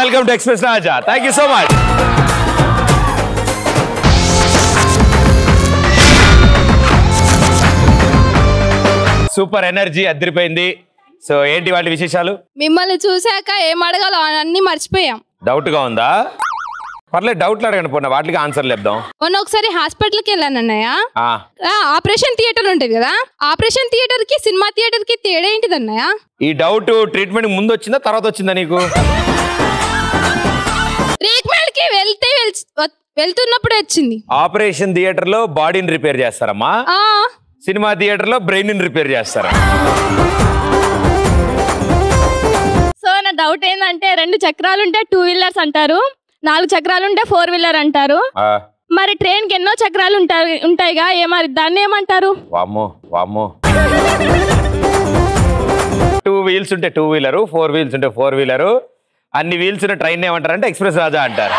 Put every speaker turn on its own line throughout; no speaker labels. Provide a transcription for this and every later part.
Welcome to express Raja. Thank you so much. Super energy అదిరిపోయింది. So ఏంటి వాటి విశేషాలు?
మిమ్మల్ని చూసాక ఏం అడగాలో అన్ని మర్చిపోయాం.
డౌట్ గా ఉందా? పర్లేదు, డౌట్లు అడగండి, పోనా వాటికి ఆన్సర్ చెప్దాం.
మొన్న ఒకసారి హాస్పిటల్కి వెళ్ళాను అన్నయ్య. ఆపరేషన్ థియేటర్ ఉంటుంది కదా, ఆపరేషన్ థియేటర్ కి సినిమా థియేటర్ కి తేడా ఏంటిది అన్నయ్య?
ఈ డౌట్ ట్రీట్మెంట్ ముందు వచ్చిందా తర్వాత వచ్చిందా నీకు?
ట్రీట్మెంట్ కి వెళ్తున్నప్పుడే వచ్చింది.
ఆపరేషన్ థియేటర్ లో బాడీని రిపేర్ చేస్తారమ్మా, సినిమా థియేటర్ లో బ్రెయిన్ రిపేర్ చేస్తారా?
సో నా డౌట్ ఏంటంటే 2 చక్రాలు ఉంటే 2 వీలర్స్ అంటారు, 4 చక్రాలు ఉంటే 4 వీలర్ అంటారు. మరి ట్రైన్ కి ఎన్నో చక్రాలు ఉంటాయిగా, మరి దాన్ని ఏమంటారు?
వామ్మో వామ్మో. 2 వీల్స్ ఉంటే 2 వీలరు, 4 వీల్స్ ఉంటే 4 వీలరు, అన్ని వీల్స్ ఉన్న ట్రైన్ ఏమంటారు అంటే ఎక్స్ప్రెస్ రాజా అంటారు.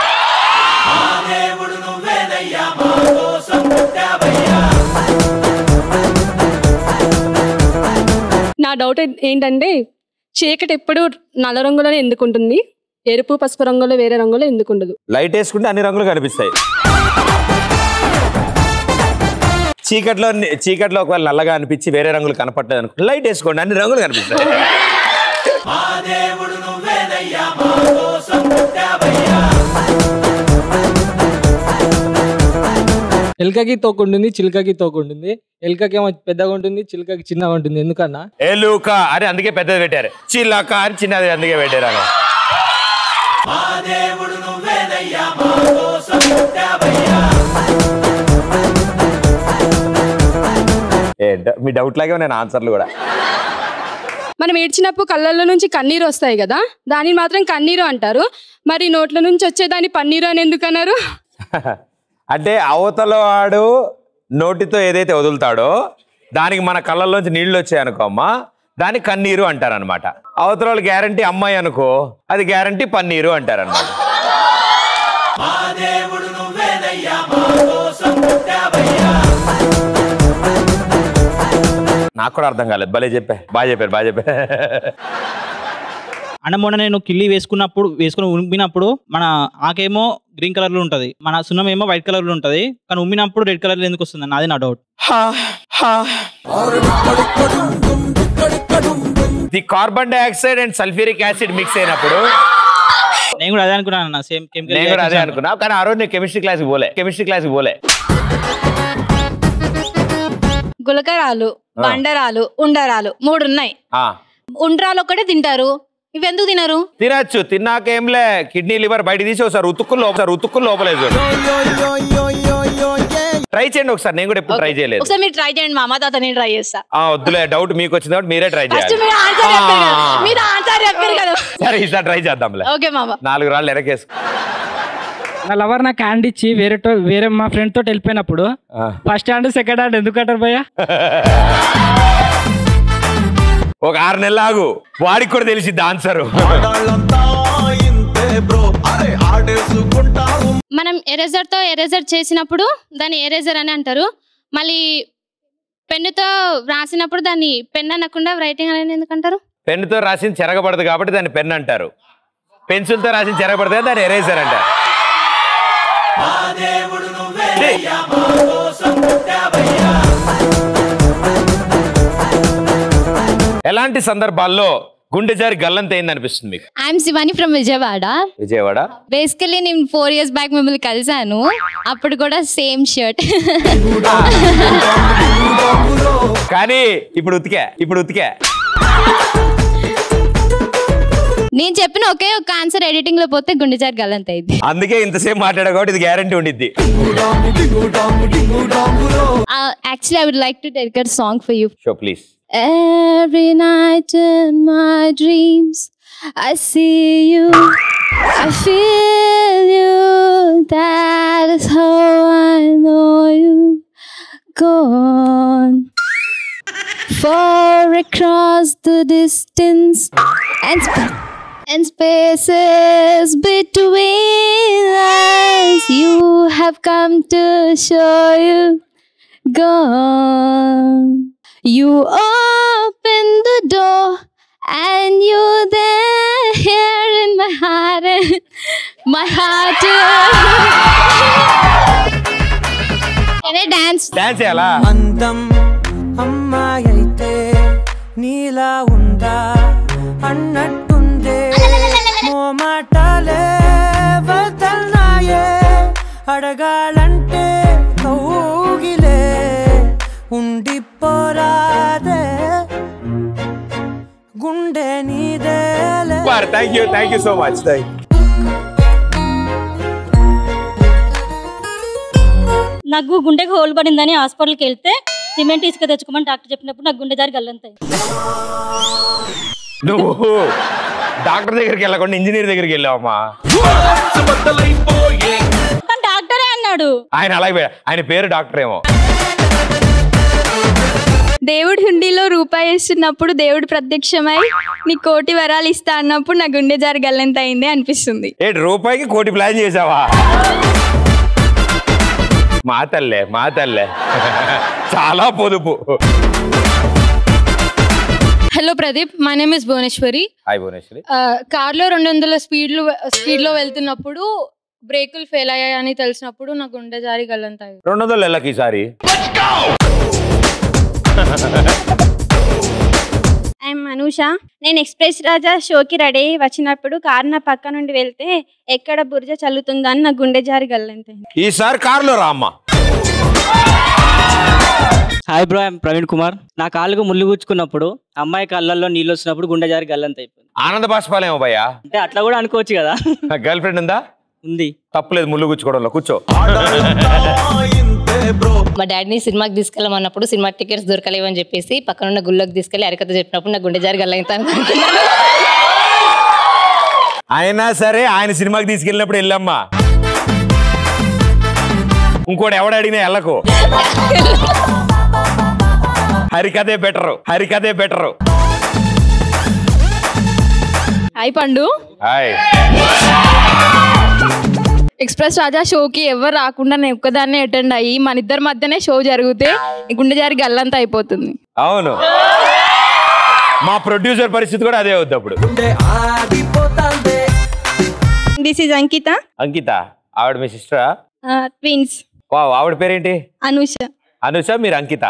నా డౌట్ ఏంటంటే చీకటి ఎప్పుడు నల్ల రంగులోనే ఎందుకు ఉంటుంది, ఎరుపు పసుపు రంగులో వేరే రంగులో ఎందుకు ఉండదు?
లైట్ వేసుకుంటే అన్ని రంగులు కనిపిస్తాయి. చీకట్లో ఒకవేళ నల్లగా అనిపించి వేరే రంగులు కనపడలేదు అనుకో, లైట్ వేసుకోండి అన్ని రంగులు కనిపిస్తాయి.
ఎలుకకి తోకుంటుంది, చిలుకకి తోకుంటుంది. ఎలుకకేమో పెద్దగా ఉంటుంది, చిలుకకి చిన్నగా ఉంటుంది. ఎందుకన్నా?
ఎలుక అని అందుకే పెద్దది పెట్టారు, చిలక అని చిన్నది అందుకే పెట్టారు. ఏంటో మీ డౌట్ లాగే నేను ఆన్సర్లు కూడా.
మనం ఏడ్చినప్పుడు కళ్ళల్లో నుంచి కన్నీరు వస్తాయి కదా, దానిని మాత్రం కన్నీరు అంటారు. మరి నోట్ల నుంచి వచ్చేదాన్ని పన్నీరు అని ఎందుకు అన్నారు?
అంటే అవతల వాడు నోటితో ఏదైతే వదులుతాడో దానికి మన కళ్ళల్లోంచి నీళ్లు వచ్చాయనుకో అమ్మా, దాన్ని కన్నీరు అంటారనమాట. అవతల వాళ్ళు గ్యారంటీ అమ్మాయి అనుకో, అది గ్యారంటీ పన్నీరు అంటారనమాట. నాకు కూడా అర్థం కాలేదు, భలే చెప్పా, బాగా చెప్పారు.
అంటే మొన్న నేను కిల్లి వేసుకుని ఉమ్మినప్పుడు మన ఆకేమో గ్రీన్ కలర్ లో ఉంటది, మన సున్నం ఏమో వైట్ కలర్ లో ఉంటది, కానీ ఉమ్మినప్పుడు రెడ్ కలర్ లో ఎందుకు వస్తుంది అన్న? అది నా doubt.
The carbon dioxide and sulphuric acid mix అయినప్పుడు
నేను కూడా అదే అనుకున్నాను అన్న, సేమ్
నేను కూడా అదే అనుకున్నా. కానీ ఆ రోజు నేను కెమిస్ట్రీ క్లాస్కి పోలే.
గులకరాలు, బండరాలు, ఉండరాలు 3 ఉన్నాయి. ఉండ్రాలు ఒకటే తింటారు, ఇవి ఎందుకు తినరు?
తినచ్చు, తిన్నాక ఏంలే కిడ్నీ లివర్ బయట తీసి ఒకసారి ఉతుక్కులు లోపలేదు. ట్రై చేయండి ఒకసారి, నేను కూడా ఎప్పుడు ట్రై చేయలేదు.
ఒకసారి మీరు ట్రై చేయండి, మా అమ్మ తాత నేను ట్రై చేస్తా.
వద్దులే, డౌట్ మీకు వచ్చింది కాబట్టి మీరే ట్రై చేయాలి. సరే ఈసారి ట్రై చేద్దాంలే.
ఓకే మామ.
4 రాళ్ళు ఎరకేసు.
నా లవర్ నాకు హ్యాండ్ ఇచ్చి వేరే మా ఫ్రెండ్ తోటి వెళ్ళిపోయినప్పుడు ఫస్ట్ హ్యాండ్ సెకండ్ హ్యాండ్ ఎందుకు అంటారు భయ్యా?
ఒక 6 నెలలు ఆగు, వాడికి కూడా తెలిసిద్ది ఆన్సర్.
మనం ఎరేజర్ చేసినప్పుడు దాన్ని ఎరేజర్ అని అంటారు, మళ్ళీ పెన్నుతో రాసినప్పుడు దాన్ని పెన్ అనకుండా రైటింగ్ అని ఎందుకు అంటారు?
పెన్నుతో రాసింది చెరగబడదు కాబట్టి దాన్ని పెన్ అంటారు, పెన్సిల్తో రాసింది చెరగబడదు దాన్ని ఎరేజర్ అంటారు. ఎలాంటి సందర్భాల్లో గుండె జారి గల్లంత అయింది అనిపిస్తుంది మీకు?
I'm Shivani from Vijayawada. Basically నేను 4 years బ్యాక్ మిమ్మల్ని కలిసాను, అప్పుడు కూడా సేమ్ షర్ట్.
కానీ ఇప్పుడు ఉతికా.
నేను చెప్పిన ఒకే ఒక ఆన్సర్ ఎడిటింగ్ లో పోతే గుండె జారి గల్లంత అయింది.
అందుకే ఇంతసేపు మాట్లాడా కాబట్టి ఇది గ్యారంటీ ఉండిద్ది.
Actually, I would like to dedicate a song for you.
Sure, please.
Every night in my dreams, I see you, I feel you. That is how I know you. Gone far across the distance and spaces between us. You have come to show you. Gone. You open the door And you there here in my heart, my heart. Can I dance?
Dance చేయాలా?
అందం అమ్మాయి అయితే నీలా ఉందా అన్నట్టుందే మోమాటాలే వదల్నాయే అడగాలంటే కౌగిలే ఉండిపోరాదే గుండె నీదేలే.
Thank you so much.
నాకు గుండెకి హోల్ పడిందని హాస్పిటల్కి వెళ్తే సిమెంట్ ఇసుక తెచ్చుకోమని డాక్టర్ చెప్పినప్పుడు నాకు గుండె జారి గల్లంతాయి.
నువ్వు డాక్టర్ దగ్గరికి వెళ్ళకుండా ఇంజనీర్ దగ్గరికి వెళ్ళావమ్మా.
డాక్టరే అన్నాడు.
ఆయన అలాగే, ఆయన పేరు డాక్టర్ ఏమో.
దేవుడి హుండీలో రూపాయి వేస్తున్నప్పుడు దేవుడు ప్రత్యక్షమై నీ 1,00,00,000 వరాలు ఇస్తా అన్నప్పుడు నా గుండె జారి గల్లంత అయింది అనిపిస్తుంది.
ఏంటి రూపాయికి 1,00,00,000 ప్లాన్ చేసావా? మా తల్లే చాలా పొదుపు.
Hello Pradeep, my name is Bhuvaneshwari.
Hi Bhuvaneshwari.
కార్లో 200 స్పీడ్లో వెళ్తున్నప్పుడు బ్రేకులు ఫెయిల్ అయ్యాయని తెలిసినప్పుడు నా గుండె జారి గల్లంత అయింది.
200 నెలలకి ఈసారి.
ఐఎమ్ అనూష. నేను ఎక్స్ప్రెస్ రాజా షోకి రెడీ అయ్యి వచ్చినప్పుడు కారు నా పక్క నుండి వెళ్తే ఎక్కడ బురజ చల్లుతుందా అని నా గుండె జారి గల్లంత అయింది.
ఈసారి కారులో రా అమ్మ.
Hi bro, I'm Praveen Kumar. నా కాళ్ళకు ముళ్ళు గుచ్చుకున్నప్పుడు అమ్మాయి కళ్ళల్లో నీళ్ళు వచ్చినప్పుడు గుండె జారి గల్లంత అయిపోయింది.
ఆనంద బాష్పాలేమో భయ్యా.
అంటే అట్లా కూడా అనుకోవచ్చు కదా.
గర్ల్ ఫ్రెండ్ ఉందా?
ఉంది.
తప్పులేదు ముళ్ళు గుచ్చుకోవడంలో. కూర్చో.
మా డాడీని సినిమాకి తీసుకెళ్ళమన్నప్పుడు సినిమా టికెట్స్ దొరకలేవని చెప్పేసి పక్కనున్న గుళ్ళకి తీసుకెళ్లి అరికత చెప్పినప్పుడు నాకు గుండె జారి గల్లవుతాను.
అయినా సరే ఆయన సినిమాకి తీసుకెళ్ళినప్పుడు వెళ్ళమ్మా. ఇంకోటి ఎవడు అడిగినా వెళ్ళకు. హరికథే బెటరు.
హాయ్ పండు.
హాయ్.
ఎక్స్ప్రెస్ రాజా షోకి ఎవరు రాకుండా నేను ఒక్కదాన్నే అటెండ్ అయ్యి మన ఇద్దరి మధ్యనే షో జరిగితే గుండె జారి గల్లంతా అయిపోతుంది.
అవును, మా ప్రొడ్యూసర్ పరిస్థితి కూడా అదే అవుద్ది అప్పుడు.
దిస్ ఇస్ అంకిత.
ఆవిడ మీ సిస్టరా?
ట్విన్స్.
ఆవిడ పేరేంటి?
అనూష.
మీరు అంకిత.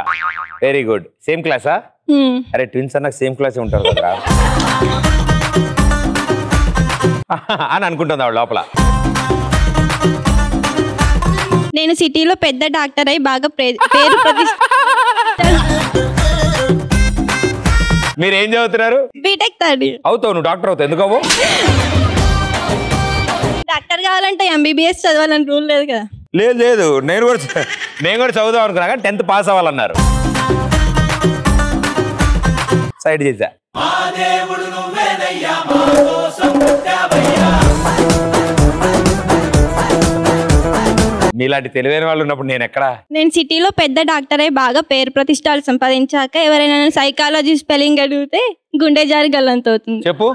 Very good. సేమ్ క్లాసా? అరే ట్విన్స్ అన్నాక సేమ్ క్లాస్ ఉంటారు కదా అని అనుకుంటుంది ఆవిడ లోపల.
నేను సిటీలో పెద్ద డాక్టర్ అయి బాగా పేరు
మీరు ఏం చదువుతున్నారు?
BTech third.
అవుతావు, నువ్వు డాక్టర్ అవుతావు. ఎందుకు అవ్వవు?
డాక్టర్ కావాలంటే ఎంబీబీఎస్ చదవాలని రూల్ లేదు కదా.
లేదు, నేను కూడా చదువుదాం అనుకున్నా కానీ 10th పాస్ అవ్వాలన్నారు. సైడ్ చేశా. మీలాంటి తెలివైన వాళ్ళు ఉన్నప్పుడు నేను
సిటీలో పెద్ద డాక్టర్ అయి బాగా పేరు ప్రతిష్టాలు సంపాదించాక ఎవరైనా సైకాలజీ స్పెల్లింగ్ అడిగితే గుండె జారి గల్లంత అవుతుంది.
చెప్పు.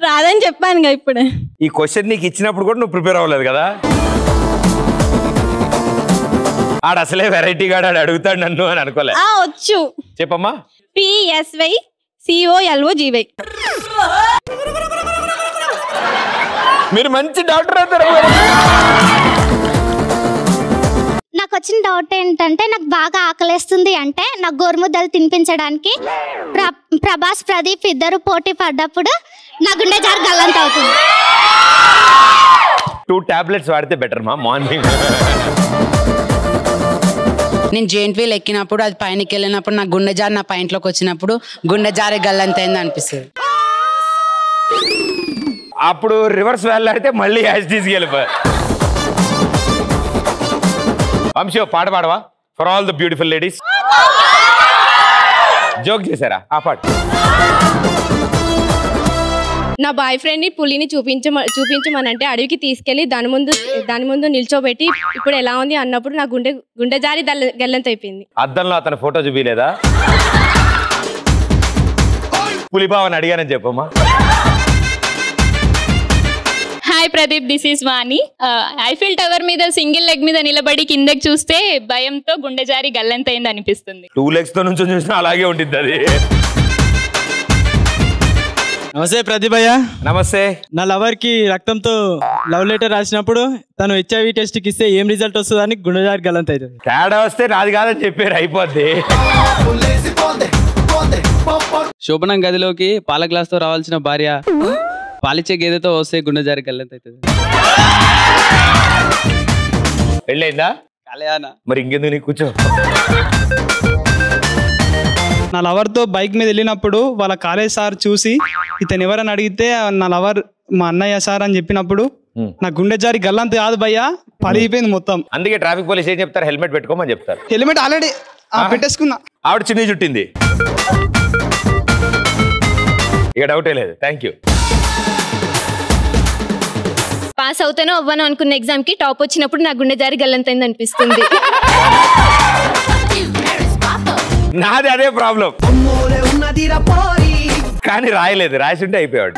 రాదని చెప్పాను ఇప్పుడే.
ఈ క్వశ్చన్ నీకు ఇచ్చినప్పుడు కూడా నువ్వు ప్రిపేర్ అవ్వలేదు కదా. ఆడ అసలే వెరైటీ గాడు ఆడు అడుగుతాడు నన్ను అని అనుకోలే.
వచ్చు.
చెప్పమ్మా.
PSYCOLOGY.
మీరు మంచి డాక్టర్ అవుతారు.
నాకు వచ్చిన డౌట్ ఏంటంటే నాకు బాగా ఆకలేస్తుంది అంటే నాకు గోరుముద్దలు తినిపించడానికి ప్రభాస్ ప్రదీప్ ఇద్దరు పోటీ పడ్డప్పుడు నా గుండె జారి గల్లంత అవుతుంది.
2 tablets వాడితే బెటర్ మా మార్నింగ్.
నేను జెయింట్ వీల్ ఎక్కినప్పుడు అది పైనకి వెళ్ళినప్పుడు నా గుండె జారి నా పైంట్లోకి వచ్చినప్పుడు గుండె జారి గల్లంతైంది అనిపిస్తుంది.
అప్పుడు రివర్స్ వెళ్ళాడితే మళ్ళీ యాజిటీస్కి వెళ్ళిపోయి. వంశీ పాట పాడవా? For all the beautiful ladies. Joke చేశారా ఆ పాట?
నా బాయ్ ఫ్రెండ్ ని పులిని చూపించమనంటే అడవికి తీసుకెళ్లి దాని ముందు నిల్చోబెట్టి ఇప్పుడు ఎలా ఉంది అన్నప్పుడు నా గుండె జారి గల్లంత అయిపోయింది.
అద్దంలో అతని ఫోటో చూపిలేదా? పులిబావని అడిగానని చెప్పమ్మా.
Hi Pradeep, this is Vani. Eiffel tower మీద సింగిల్ లెగ్ మీద నిలబడి కిందకి చూస్తే భయంతో గుండె జారి గల్లంత అయింది అనిపిస్తుంది.
2 legs తో నుంచి చూసినా అలాగే ఉంటుంది అది.
నమస్తే ప్రతిభయ్య.
నమస్తే.
నా లవర్ కి రక్తంతో లవ్ లెటర్ రాసినప్పుడు తను HIV టెస్ట్ కి ఇస్తే ఏం రిజల్ట్ వస్తుందని గుండె జారి గల్లంత అవుతుంది.
తేడా వస్తే నాది కాదని చెప్పారు, అయిపోద్ది.
శోభనం గదిలోకి పాల గ్లాస్ తో రావాల్సిన భార్య పాలిచ్చే గేదెతో వస్తే గుండె జారి గల్లంత అవుతుంది.
పెళ్ళైందా? మరి ఇంకెందుకు నీకు కూర్చో.
నా లవర్ తో బైక్ మీద వెళ్ళినప్పుడు వాళ్ళ కాలేజ్ సార్ చూసి ఇతను ఎవరని అడిగితే నా లవర్ మా అన్నయ్య సార్ అని చెప్పినప్పుడు నా గుండె జారి గల్లంత కాదు భయ్యా, పడిపోయింది మొత్తం.
అందుకే ట్రాఫిక్ పోలీస్ ఏం చెప్తారు? హెల్మెట్ పెట్టుకోమని చెప్తారు.
హెల్మెట్ ఆల్రెడీ పెట్టేసుకున్నా.
ఆవిడ చిన్న చుట్టింది, ఇక డౌటే లేదు. Thank you.
పాస్ అవుతానో అవ్వను అనుకున్న ఎగ్జామ్ కి టాప్ వచ్చినప్పుడు నా గుండె జారి గల్లంతైంది అనిపిస్తుంది.
నాది అదే ప్రాబ్లం, కానీ రాయలేదు. రాసింటే అయిపోయాడు.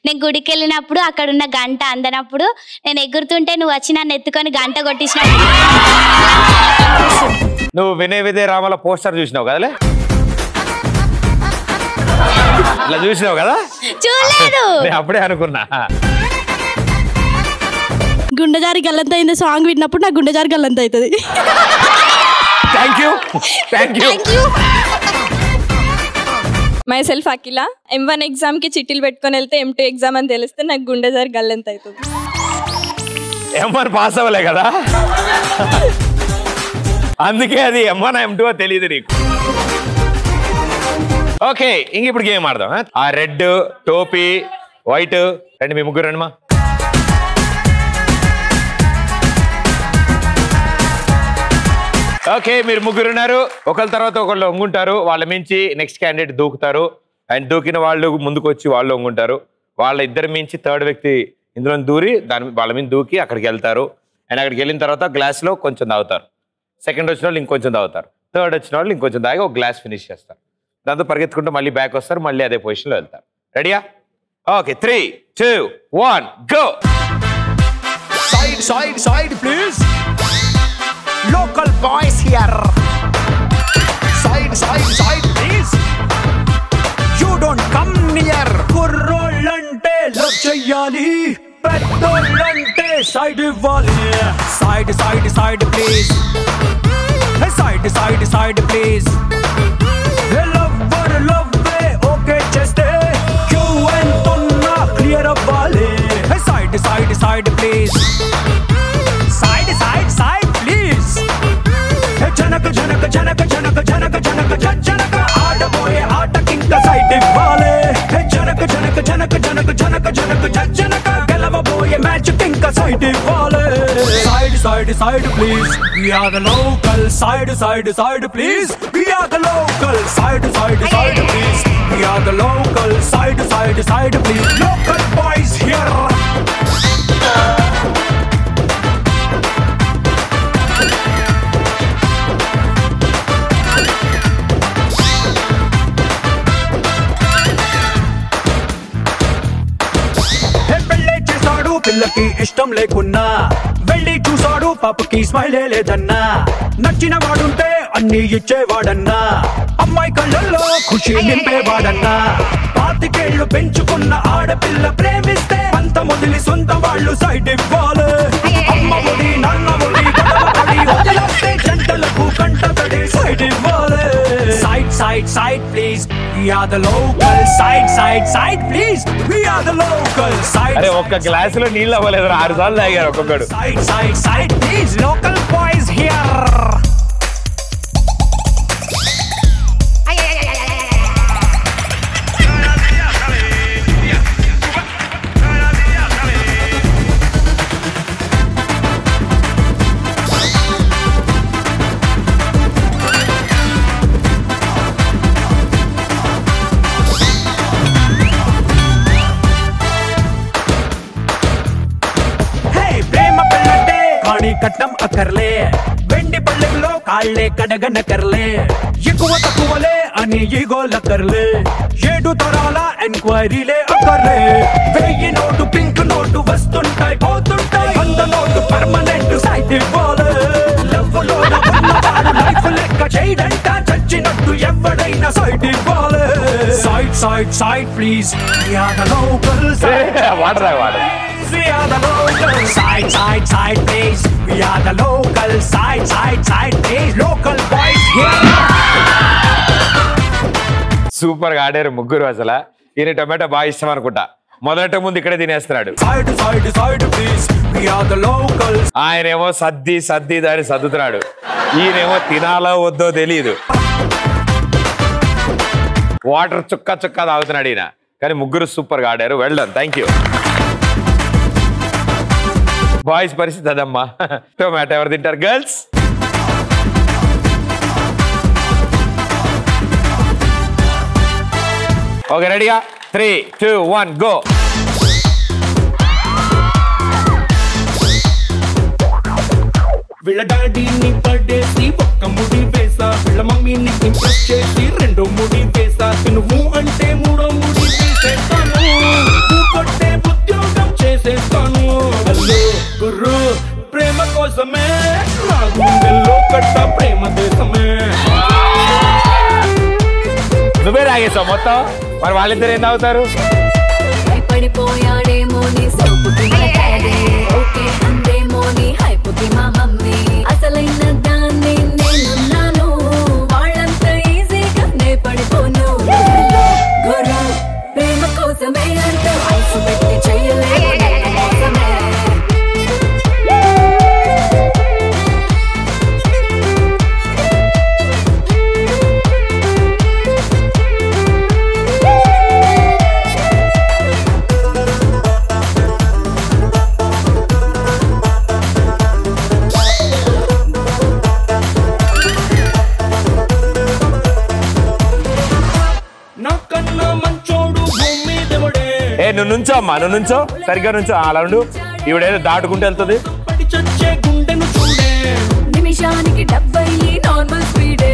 నేను గుడికి వెళ్ళినప్పుడు అక్కడ ఉన్న గంట అందనప్పుడు నేను ఎగురుతుంటే నువ్వు వచ్చి నన్ను ఎత్తుకొని గంట కొట్టించిన.
నువ్వు వినయ విజయ రామల పోస్టర్ చూసినావు కదలే? ఇలా చూసినావు కదా?
చూడలేదు.
నేను అప్పుడే అనుకున్నా.
గుండె జారి గల్లంత అయింది సాంగ్ విన్నప్పుడు నా గుండె జారి గల్లంత అవుతుంది.
Thank you, thank you.
My self Akhila. M1 exam కి చిట్టీలు పెట్టుకొని వెళ్తే M2 ఎగ్జామ్ అని తెలిస్తే నాకు గుండె జారి గల్లంత అవుతుంది.
M1 పాస్ అవ్వలే కదా, అందుకే అది M1 M2 తెలియదు నీకు. ఓకే, ఇంక ఇప్పుడు గేమ్ ఆడదాం. ఆ రెడ్ టోపీ వైట్ రండి, మీ ముగ్గురు రండి. మా ఓకే, మీరు ముగ్గురు ఉన్నారు. ఒకళ్ళ తర్వాత ఒకళ్ళు వంగుంటారు. వాళ్ళ మించి నెక్స్ట్ క్యాండిడేట్ దూకుతారు. అండ్ దూకిన వాళ్ళు ముందుకు వచ్చి వాళ్ళు వంగుంటారు. వాళ్ళ ఇద్దరు మించి థర్డ్ వ్యక్తి ఇందులో దూరి వాళ్ళ మీద దూకి అక్కడికి వెళ్తారు. అండ్ అక్కడికి వెళ్ళిన తర్వాత గ్లాస్లో కొంచెం తాగుతారు. సెకండ్ వచ్చిన వాళ్ళు ఇంకొంచెం తాగుతారు. థర్డ్ వచ్చిన వాళ్ళు ఇంకొంచెం తాగి ఒక గ్లాస్ ఫినిష్ చేస్తారు. దాంతో పరిగెత్తుకుంటూ మళ్ళీ బ్యాక్ వస్తారు, మళ్ళీ అదే పొజిషన్లో వెళ్తారు. రెడీయా? Okay, 3, 2, 1 go.
Side, side, side, please. Local boys here. Side, side, side, please. You don't come near. Kurrollante love cheyali, peddollante side iవ్వాలి. Side, side, side, please. Side, side, side, please. Lover, love, okay చేస్తే you ఎంతున్నా clear అవ్వాలి. Side, side, side, please. Side, side, side, please. జనక జనక జనక జనక జనక జనక జనక ఆడబోయే ఆటకింక సైడ్ ఇవ్వాలి. జనక జనక జనక జనక జనక జనక జనక గెలవబోయే మ్యాచ్ కింక సైడ్ ఇవ్వాలి. Side, side, side, please. We are the local. Side, side, side, please. We are the local. Side, side, side, please. We are the local. Side, side, side, please. Local boys here. పిల్లకి ఇష్టం లేకున్నా వెళ్ళి చూసాడు, పాపకి స్మైలే లేదన్నా. నచ్చిన వాడుంటే అన్ని ఇచ్చేవాడన్నా, అమ్మాయి కళ్ళల్లో ఖుషి నింపేవాడన్నా. 25 ఏళ్ళు పెంచుకున్న ఆడపిల్ల ప్రేమిస్తే అంత మొదలి సొంత వాళ్ళు సైడ్ ఇవ్వాలి. అమ్మ ఒడి నాన్న ఒడి గొడవపడి వదిలేస్తే జంటలకు కంటతడి సైడ్ ఇవ్వాలి. Side, side, side, please. We are the local. Side, side, side, please. We are the local. Side.
అరే ఒక్క గ్లాసులో నీళ్ళు అవ్వలేదు, 6 సార్లు తాగారు ఒక్కొక్కడు.
Side, side, side, please. Local boys here. కట్నం అక్కర్లే, వెండి పళ్ళెంలో కాళ్ళే కడగనకర్లే, ఎక్కువ తక్కువలే అని ఈగోలక్కర్లే, 7 తరాల ఎంక్వైరీలే అక్కర్లే. 1000 నోటు పింక్ నోటు వస్తుంటాయి పోతుంటాయి, 100 నోటు పర్మనెంట్ సైడ్ ఇవ్వాలి. లవ్వులో ఉన్నవాడు లైఫ్ లెక్క చేయడంట, చచ్చినట్టు ఎవడైనా సైడ్ ఇవ్వాలి. Side, Side, side, please. We are the local side.
Water water
We are the local side, side, side, please. We are the local side, side, side, please. Local boys, yeah.
Super గా ఆడారు ముగ్గురు. అసలు ఈయన టమాటా బాగా ఇష్టం అనుకుంటా. మొదట ముందు ఇక్కడే తినేస్తున్నాడు.
Side, side, side, please. We are the locals.
ఆయనేమో సద్ది దాన్ని సర్దుతున్నాడు. ఈయనేమో తినాలో వద్దో తెలియదు. వాటర్ చుక్క తాగుతున్నాడు ఈయన. కానీ ముగ్గురు సూపర్ గా ఆడారు. Well done, thank you. Boys పరిస్థితి అదమ్మా. టొమాటో ఎవరు తింటారు? గర్ల్స్. ఓకే, రెడీగా 3, 2, 1 గో.
వీళ్ళ డాడీని పడేసి ఒక్క ముడి వేసా, వీళ్ళ మమ్మీని ఇంప్రెస్ చేసి 2 ముడి వేసా, నువ్వు అంటే 3వ ముడి వేసేస్తాను, కొట్టే ఉద్యోగం చేసేస్తాను. హలో గుర్రు, ప్రేమ కోసమే నా గుండెల్లో కట్ట ప్రేమ దేశమే.
నువ్వే రాగేసావు మొత్తం. మరి వాళ్ళిద్దరు ఏం తాగుతారు?
పడిపోయాడేమో నీ సోపుకి ఓకే అందేమో నీ హైపుకి మా మమ్మీ, అసలైన దాన్ని నేనున్నాను, వాళ్ళంత ఈజీగా నే పడిపోను. గురు ప్రేమ కోసమే అంటూ ఐసు పెట్టి చెయ్యలేదు కోసమే.
నువ్వు నుంచో అమ్మా, నువ్వు నుంచో, సరిగ్గా నుంచో. అలా ఉండు. ఈవిడేదో దాటుకుంటూ వెళ్తుంది.
నిమిషానికి 70 నార్మల్ స్పీడే,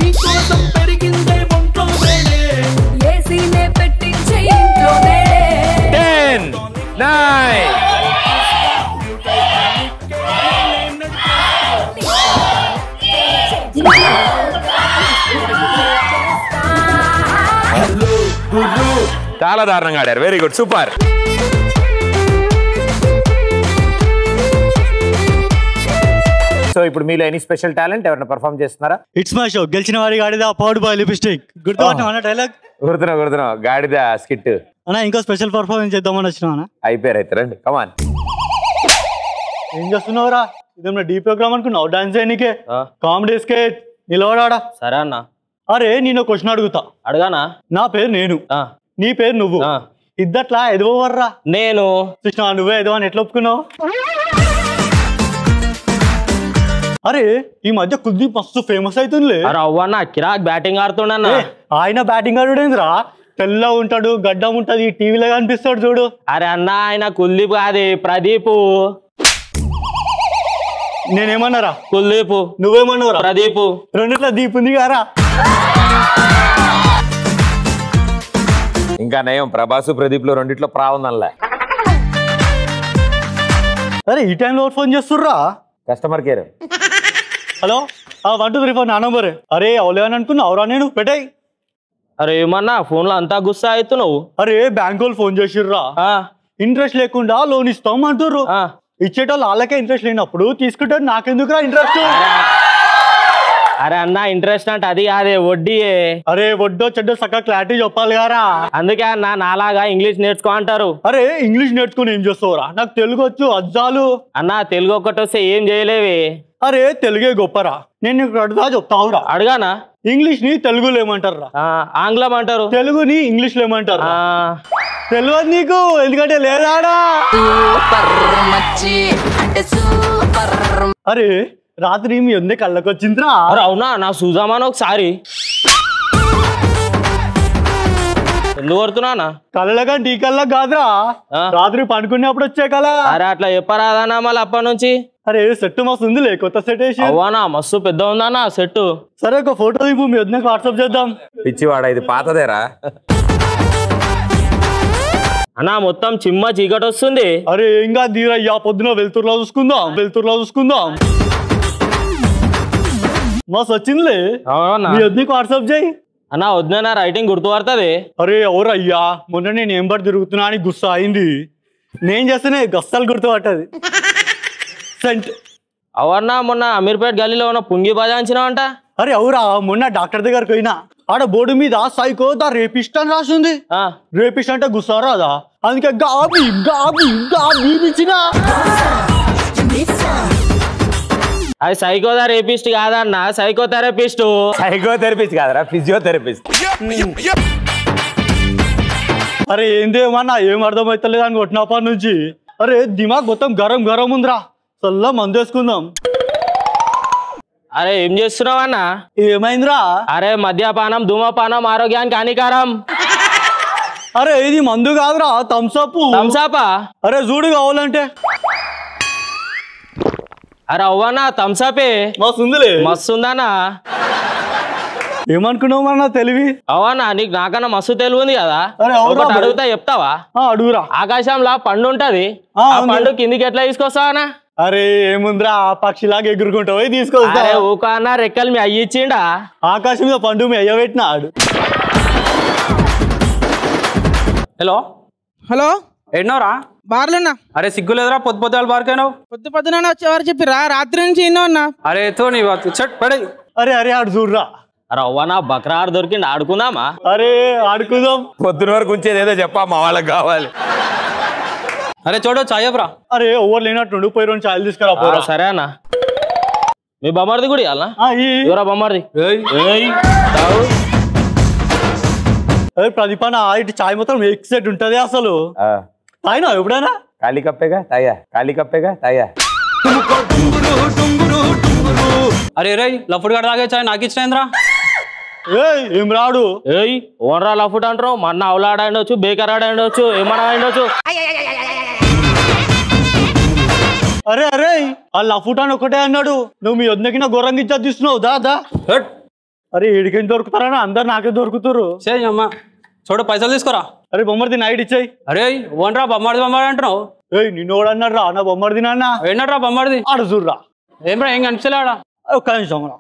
నీకోసం పెరిగిందే ఒంట్లో వేడే, ఏసీనే పెట్టించే ఇంట్లోనే.
10, 9. చాలా దారుణంగా ఆడారు. Very good, super. సో ఇప్పుడు మీలో ఎనీ స్పెషల్ టాలెంట్ ఎవరైనా పర్ఫామ్ చేస్తున్నారా?
It's my show. గెలిచిన వాడి గాడిద పవర్డ్ బై లిప్స్టిక్. గుర్తుపట్టినా డైలాగ్?
గుర్తున్నా గాడిద స్కిట్
అన్నా. ఇంకో స్పెషల్ పర్ఫార్మెన్స్ చేద్దామని వచ్చినా
అయిపోయారు. అయితే రండి, కమాన్.
ఏం చేస్తున్నావురా? ఇదేమన్నా డీ ప్రోగ్రామ్ అనుకున్నావు? డాన్స్ చేయనీకే, కామెడీ స్కెచ్, నిలవడాడా.
సరే అన్న.
అరే నేను క్వశ్చన్ అడుగుతా.
అడగానా?
నా పేరు నేను, నీ పేరు నువ్వు, ఇద్దట్లా ఎదవర్రా?
నేను.
కృష్ణ నువ్వే ఎదవ అని ఎట్లా ఒప్పుకున్నావు? అరే ఈ మధ్య కుల్దీప్ మస్తు ఫేమస్ అవుతుంది.
అవ్వన్నా కిరాక్ బ్యాటింగ్ ఆడుతుండన్నా.
ఆయన బ్యాటింగ్ ఆడుడేంద్రా? తెల్ల ఉంటాడు, గడ్డం ఉంటది, టీవీలో కనిపిస్తాడు చూడు.
అరే అన్న ఆయన కుల్దీప్ కాదు, ప్రదీప్.
నేనేమన్నారా?
కుల్దీప్.
నువ్వేమన్నావురా?
ప్రదీప్.
రెండిట్లా దీప్ ఉంది కారా?
ఇంకా నయం, ప్రభాసు ప్రదీప్ లో రెండిట్లో ప్రా ఉందనలే.
అరే ఈ టైంలో ఫోన్ చేస్తుర్రా?
Customer care.
హలో 1 2 3 4 నా నంబర్. అరే అవలేవని అనుకున్నా, అవరా నేను పెట్టాయి.
అరే ఏమన్నా ఫోన్ లో అంతా గుస్సా అవుతున్నావు?
అరే బ్యాంక్ వాళ్ళు ఫోన్ చేసిర్రా, ఇంట్రెస్ట్ లేకుండా లోన్ ఇస్తాం అంటుర్రు. ఇచ్చేటోళ్ళు వాళ్ళకే ఇంట్రెస్ట్ లేనప్పుడు తీసుకుంటే నాకెందుకురా ఇంట్రెస్ట్?
అరే అన్న ఇంట్రెస్ట్ అంటే అది కాదే, వడ్డీయే.
అరే వడ్డో చెడ్డో సక్క క్లారిటీ చెప్పాలి గారా.
అందుకే అన్న నాలాగా ఇంగ్లీష్ నేర్చుకో అంటారు.
అరే ఇంగ్లీష్ నేర్చుకుని ఏం చేస్తావురా? నాకు తెలుగు వచ్చు అజ్జాలు.
అన్న తెలుగు ఒక్కటి వస్తే ఏం చేయలేవి.
అరే తెలుగే గొప్పరా. నేను నీకు అడుగుతా చెప్తావురా.
అడగానా?
ఇంగ్లీష్ ని తెలుగులో ఏమంటారా?
ఆంగ్లం అంటారు.
తెలుగుని ఇంగ్లీష్ లో ఏమంటారు? తెలియదు నీకు, ఎందుకంటే లేదాడా. అరే రాత్రి మీ ఉందే కళ్ళకి వచ్చిందిరా.
అవునా? నా చూద్దామని ఒకసారి. ఎందుకు కొడుతున్నా?
కళ్ళగా టీ కళ్ళ కాదురా, రాత్రి పండుకునేప్పుడు వచ్చే కళ.
అరే అట్లా చెప్పరాదన్నా మళ్ళీ అప్పటి నుంచి.
అరే సెట్ మస్తు ఉందిలే, కొత్త సెట్ వేసి.
అవునా? మస్తు పెద్ద ఉందన్నా సెట్.
సరే ఒక ఫోటో దిగు, మీ వద్దకు వాట్సాప్ చేద్దాం.
పిచ్చివాడా, ఇది పాతదేరా?
అన్నా మొత్తం చిమ్మ చీకటి వస్తుంది.
అరే ఇంకా దీరయ్యా, పొద్దున వెళ్తుర్లా చూసుకుందాం. మస్తు వచ్చిందిలే, మీ వద్దకు వాట్సాప్ చేయి.
అన్న వద్దునా రైటింగ్ గుర్తుపడుతుంది.
అరే ఎవరయ్యా మొన్న నేను ఏం పడి తిరుగుతున్నా అని గుస్సా అయింది. నేను చేస్తేనే గస్సలు గుర్తుపట్టది.
అవన్నా మొన్న అమీర్పేట గల్లీలో ఉన్న పుంగి బజాయించినావంట.
అరే అవురా మొన్న డాక్టర్ దగ్గరకు పోయినా ఆడ బోర్డు మీద సైకో ద రేపిస్ట్ అని రాసింది. రేపిస్ట్ అంటే గుస్సా రాదా, అందుకే గాబి గాబి గాబి ఇచ్చిన.
అది సైకోదా రేపిస్ట్ కాదన్న, సైకోథెరపిస్ట్.
సైకోథెరపిస్ట్ కాదరా, ఫిజియోథెరపిస్ట్.
అరే ఏందేమన్నా ఏం అర్థమవుతలేదు అని కొట్టినప్పటి నుంచి. అరే దిమాగ్ మొత్తం గరం గరం ఉందిరా, చల్ల మందు వేసుకుందాం.
అరే ఏం చేస్తున్నావు అన్న?
ఏమైందిరా?
అరే మద్యపానం ధూమపానం ఆరోగ్యానికి హానికరం.
అరే ఇది మందు కాదురా, థమ్సప్.
థమ్సపా?
అరే చూడు కావాలంటే.
అరే అవ్వన్నా థమ్సపే
మస్తుందిలే.
మస్తు ఉందన్నా.
ఏమనుకున్నావు అన్న తెలివి?
అవన్నా నీకు నాకన్నా మస్తు తెలివి ఉంది కదా. ఒకటి అడుగుతా చెప్తావా?
అడుగురా.
ఆకాశంలో పండు ఉంటది, ఆ పండు కిందికి ఎట్లా తీసుకొస్తావనా?
అరే ఏముందిరా, పక్షిలాగా ఎగురుకుంటావు తీసుకొస్తా.
ఊకా అన్న రెక్కలు మీ అయ్యి ఇచ్చిండా?
ఆకాశం మీద పండు మీ అయ్య పెట్టినాడు.
హలో హలో ఎన్నోరా బార్లేనా? అరే సిగ్గులేదురా, పొద్దు పొద్దులు బార్కైనావు. పొద్దు పొద్దున వచ్చేవారు చెప్పిరా, రాత్రి నుంచి ఎన్నో అన్నా. అరే తో నీ పడే.
అరే అరే ఆడు చూడరా.
అరే అవ్వనా బక్రా ఆడు దొరికింది, ఆడుకుందామా?
అరే ఆడుకుందాం.
పొద్దున వరకు ఉంచేది ఏదో చెప్పా, మా వాళ్ళకి కావాలి.
అరే చూడ చాయబ్రా.
అరే ఓవర్ లేనట్టుండు, పోయి 2 చాయలు తీసుకురా పోరా.
సరే అన్న. మీ బొమ్మడిది కూడా ఇవ్వాలా? ఎవరా బొమ్మడిది?
అరే ప్రదీపన ఇటు చాయ్ మొత్తం ఎక్సెట్ ఉంటది అసలు. తాయినా ఎప్పుడైనా?
ఖాళీ కప్పేగా తాయా, ఖాళీ కప్పేగా తాయా.
అరే రే లఫుడ్ గడ తాగే చాయ్ నాకు ఇచ్చినేంద్రా.
ఏం రాడు.
ఓనరా లఫుడ్ అంటారు, మన అవలాడండొచ్చు, బేకర్ ఆడండొచ్చు, ఏమన్నా ఆడండొచ్చు.
అరే అరే ఆ లఫుడ్ అని ఒకటే అన్నాడు, నువ్వు మీ వద్దకి నా గొర్రంగి ఇచ్చేది తీస్తున్నావు దాదా. అరే వీడికేం దొరుకుతారా, అందరు నాకే దొరుకుతారు.
అమ్మా చూడు పైసలు తీసుకోరా.
అరే బొమ్మడిది నైట్ ఇచ్చాయి.
అరే ఓనరా బొమ్మడిది బొమ్మడి అంటున్నావు.
నిన్ను కూడా అన్నాడు రా, నా బొమ్మడిది నాన్న.
ఏంటరా బొమ్మడిది?
ఆడ చూడరా.
ఏం కనిపిస్తలేడా?
ఒక్క నిమిషం రా,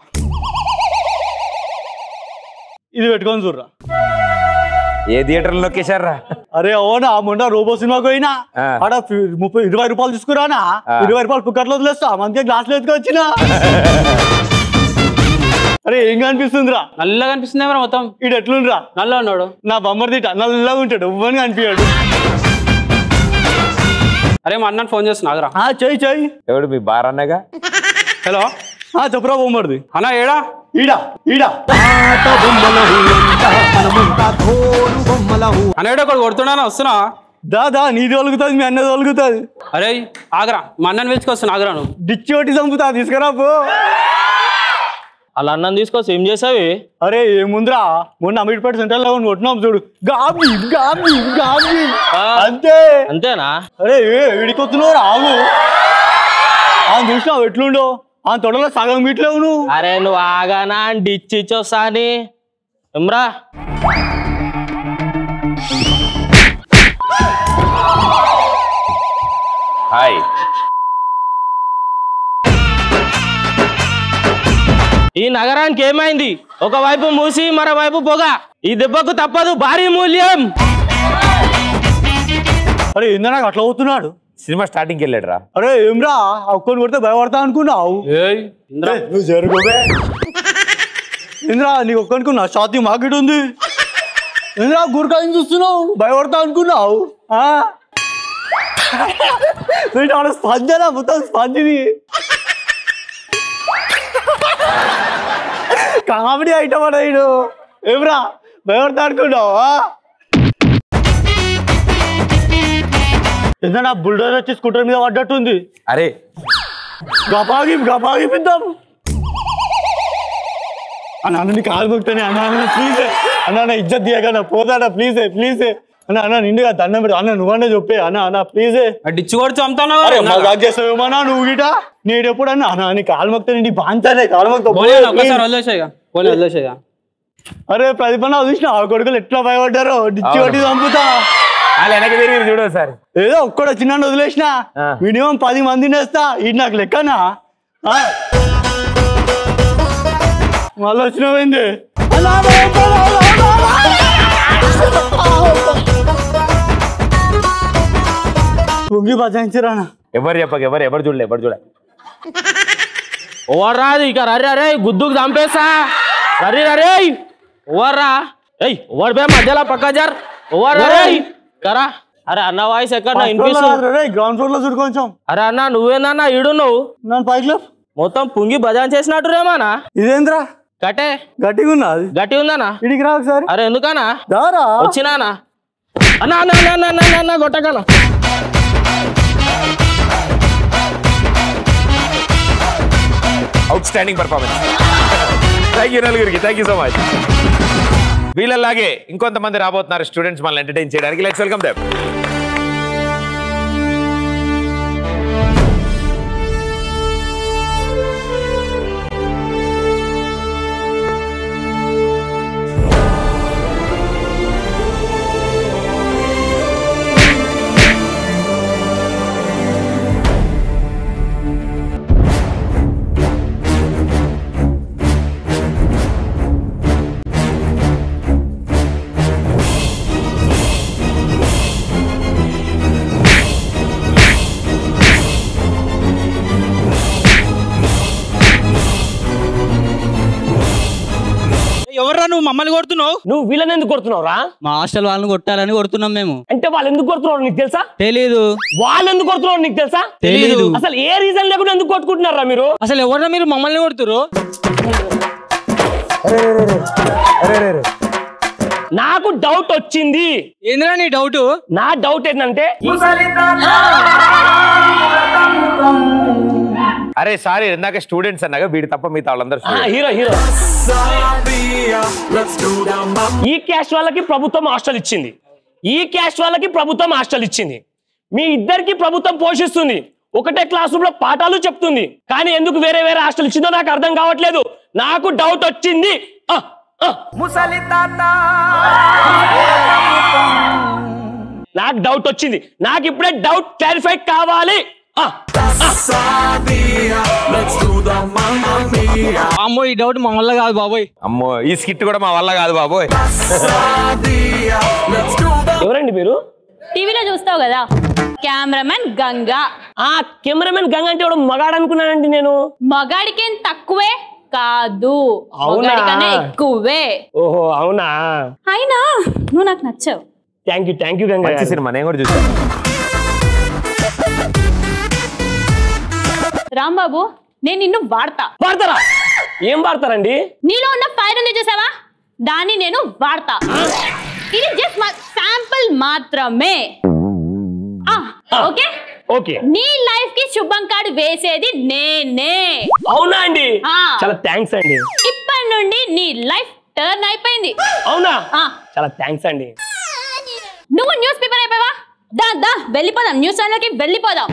ఇది పెట్టుకొని చూడరా.
ఏ థియేటర్ నొక్కేశారా?
అరే అవునా మొన్న రోబో సినిమాకి పోయినా ఆడ 20 రూపాయలు తీసుకురానా, 20 రూపాయలు పుక్కట్లో వదిలేస్తా, మంచిగా గ్లాసులు ఎత్తుకొచ్చినా. అరే ఏం కనిపిస్తుందిరా?
నల్లగా కనిపిస్తుంది మొత్తం.
ఇటు ఎట్లుండ్రా?
నల్ల ఉన్నాడు.
నా బొమ్మడి నల్లగా ఉంటాడు, ఇవ్వని కనిపించాడు.
అరే మా అన్నని ఫోన్ చేస్తున్నా.
చెయ్యి చెయ్యి.
ఎవడు మీ బార్ అన్నగా?
హలో
చెప్పురా బొమ్మడిది.
అన్నా ఏడా?
ఈడా ఈడా
అనేడా ఒకటి కొడుతున్నా, వస్తున్నా.
దాదా నీది ఒలుగుతుంది, మీ అన్నది ఒలుగుతుంది.
అరే ఆగరా, మా అన్నని పిలుచుకొస్తున్నా. ఆగరా నువ్వు
డిచ్చి ఒకటి చంపుతా, తీసుకురా పో.
అలా అన్నం తీసుకొచ్చి ఏం చేసావి?
అరే ఏముందిరా, మొన్న అమీర్పేట సెంటర్ లో కొట్టినాం చూడు, గాబి గాబి గాబి అంతే.
అంతేనా?
అరే విడికొస్తున్నావు రావు, చూసినావు ఎట్లుండో, ఆ తొడలో సగం మీట్లేవు నువ్వు.
అరే నువ్వు ఆగానా డిచ్చిచ్చొస్తాని ఎమ్రా.
హాయ్.
ఈ నగరానికి ఏమైంది? ఒకవైపు మూసి మరోవైపు పొగ, ఈ దెబ్బకు తప్పదు భారీ మూల్యం.
అరే ఏందా నాకు అట్లా అవుతున్నాడు?
సినిమా స్టార్టింగ్కి వెళ్ళాడు రా.
అరే ఏమ్రా ఒక్కని కొడితే భయపడతా అనుకున్నావు? నువ్వు జరుగుబే ఇంద్రా, నీకు ఒక్కనుకున్నా షాతి మార్కెట్ ఉంది. ఇంద్రా గురకాయని చూస్తున్నావు, భయపడతా అనుకున్నావు. స్పందన మొత్తం స్పందిని కామెడీ ఐటమ్ అన్నాడు. ఏమ్రా భయపడతా అనుకున్నావు? ఏదైనా బుల్డోజర్ వచ్చి స్కూటర్ మీద పడ్డట్టుంది.
అరే
గపాగి పిద్దాం అన్న. నీ కాలు మొక్తానే అన్న, ప్లీజ్ అన్న, ఇజ్జత్ తీయకన్నా పోతాడా, ప్లీజ్ ప్లీజ్ అన్న, నిండుగా దండం పెడతా అన్న, నువ్వన్నా చెప్పే అన్న ప్లీజ్.
డిచ్చి కొడుతూ అమ్ముతాను
చేస్తావేమన్నా నువ్వు గిట, నేను ఎప్పుడు అన్న నీ కాలు మొక్తానే, నీ బాంతానే కాలు మొక్తా. అరే ప్రతిపన్న చూసిన ఆ కొడుకులు ఎట్లా భయపడ్డారో, డిచ్చి కొట్టి చంపుతా.
చూడు సార్,
ఏదో ఒక్కడు చిన్న వదిలేసిన, మినిమం 10 మందిని వేస్తా. ఇది నాకు లెక్కనా? మళ్ళీ వచ్చినవేంది? పొంగి బజాయించరానా
ఎవరు చెప్పక ఎవరు చూడలే
ఓవర్రా అది ఇక రర్రీ అరే గుద్దుకు చంపేస్తా రర్రీ రరే ఓవర్రా ఏయ్ ఓవర్ బే మధ్యలో పక్క జర్ ఓవర్ రే కరా అరే అన్న వాయిస్ ఎక్కడ వినిపిస్తుంది
గ్రౌండ్ ఫ్లోర్ లో చూడు కొంచెం
అరే అన్న నువ్వేనా ఈడు నువ్వు
నన్ను పైకి
మొత్తం పుంగి బజాన్ చేసినట్టు రేమానా
ఇదేంద్రా
కట్టే
గట్టిగా ఉన్నా
గట్టి ఉందనా
ఇడికి రా ఒకసారి
అరే ఎందుకనా
దారా
వచ్చినానా అన్న అన్న అన్న అన్న అన్న కొట్టకనా
అవుట్స్టాండింగ్ పర్ఫార్మెన్స్ థ్యాంక్ యూ నలుగురికి థ్యాంక్ యూ సో మచ్ వీళ్ళలాగే ఇంకొంతమంది రాబోతున్నారు స్టూడెంట్స్ మనల్ని ఎంటర్టైన్ చేయడానికి లెట్స్ వెల్కమ్ దెమ్
ఎవర్రా నువ్వు మమ్మల్ని కొడుతున్నావు?
నువ్వు వీళ్ళని ఎందుకు కొడుతున్నావు రా?
మా హాస్టల్ వాళ్ళని కొట్టాలని కొడుతున్నాం మేము.
అంటే వాళ్ళు ఎందుకు కొడుతున్నారు నీకు తెలుసా?
తెలీదు.
వాళ్ళు ఎందుకు కొడుతున్నారు నీకు తెలుసా?
తెలీదు.
అసలు ఏ రీజన్ లేకుండా ఎందుకు కొట్టుకుంటున్నారా మీరు?
అసలు ఎవర్రా మీరు మమ్మల్ని కొడుతురు?
నాకు డౌట్ వచ్చింది.
ఏందిరా నీ డౌట్?
నా డౌట్ ఏంటంటే
అరే సారీ ఇందాక స్టూడెంట్స్ అన్నాగా వీడి తప్ప మిగతా వాళ్ళందరూ
హీరో ఈ క్యాస్ట్ వాళ్ళకి ప్రభుత్వం హాస్టల్ ఇచ్చింది, ఈ క్యాస్ట్ వాళ్ళకి ప్రభుత్వం హాస్టల్ ఇచ్చింది. మీ ఇద్దరికి ప్రభుత్వం పోషిస్తుంది, ఒకటే క్లాస్ రూమ్ లో పాఠాలు చెప్తుంది. కానీ ఎందుకు వేరే వేరే హాస్టల్ ఇచ్చిందో నాకు అర్థం కావట్లేదు. నాకు డౌట్ వచ్చింది. నాకు డౌట్ వచ్చింది. నాకు ఇప్పుడే డౌట్ క్లారిఫై కావాలి.
అమ్మో ఈ డౌట్ మా వల్ల కాదు బాబోయ్.
అమ్మో ఈ స్కిట్ కూడా మా వల్ల కాదు బాబోయ్.
ఎవరండి మీరు?
టీవీలో చూస్తావు కదా, కెమెరామెన్ గంగా.
ఆ కెమెరామెన్ గంగా అంటే ఎవడో మగాడు అనుకున్నానండి నేను.
మగాడికేం తక్కువే కాదు,
అవునా?
మగాడికన్నా ఎక్కువే.
ఓహో అవునా?
అయినా నువ్వు నాకు నచ్చావు.
Thank you Ganga.
మంచి సినిమా, నేను కూడా చూసాను.
రాంబాబు నేను నిన్ను
వాడతారా? ఏం వాడతారండి?
నీలో ఉన్న ఫైర్ ఉంది చూసావా, దాన్ని నేను వాడతా. ఇది జస్ట్ శాంపుల్ మాత్రమే. Okay
okay.
నీ లైఫ్ కి శుభం కార్డు వేసేది నేనే.
అవునా అండి? చాలా థ్యాంక్స్ అండి.
ఇప్పటి నుండి నీ లైఫ్ టర్న్ అయిపోయింది.
అవునా? చాలా థ్యాంక్స్ అండి.
నువ్వు న్యూస్ పేపర్ అయిపోయావా? దా వెళ్ళిపోదాం, న్యూస్ ఛానల్ కి వెళ్ళిపోదాం.